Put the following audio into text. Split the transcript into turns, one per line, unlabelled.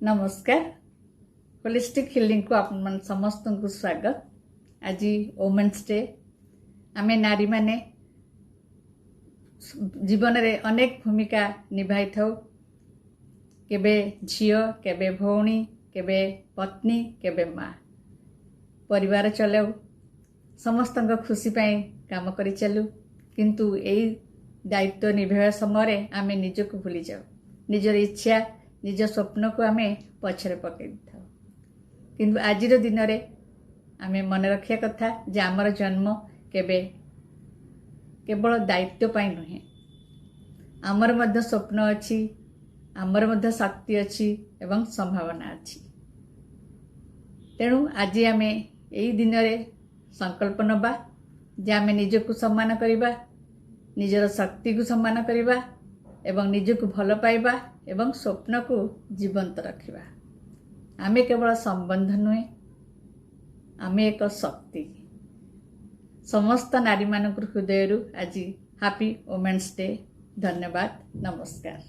नमस्कार holistic healing को आपण समस्त को स्वागत। आज वोमेन्स डे आमे नारी माने जीवन रे अनेक भूमिका निभाई थाउ। केबे झियो, केबे भौणी, केबे पत्नी, केबे माँ। परिवार चलाऊ, समस्त खुशी पाई काम करी चलू, किंतु एई दायित्व निभाया समय आमे निजको भूली जाऊ। निजर इच्छा निज स्वप्न को आमे पछरे पकई था। किंतु आज दिन रे आमे मन रखिया कथा जे आमर जन्म केबे केवल दायित्व पाई नुहे, आमर मध्य स्वप्न अच्छी, आमर मध्य शक्ति अच्छी एवं संभावना अच्छी। तेणु आज आमे एई दिन रे संकल्प नबा जे आमे निजको सम्मान करिबा, निजर शक्ति को सम्मान करिबा एवं निजको भल पाइबा एवं स्वप्न को जीवंत रखिबा। आमे केवल संबंध नुहे, आमे एक शक्ति। समस्त नारी मानक हृदय आज हैप्पी वोमेन्स डे। धन्यवाद। नमस्कार।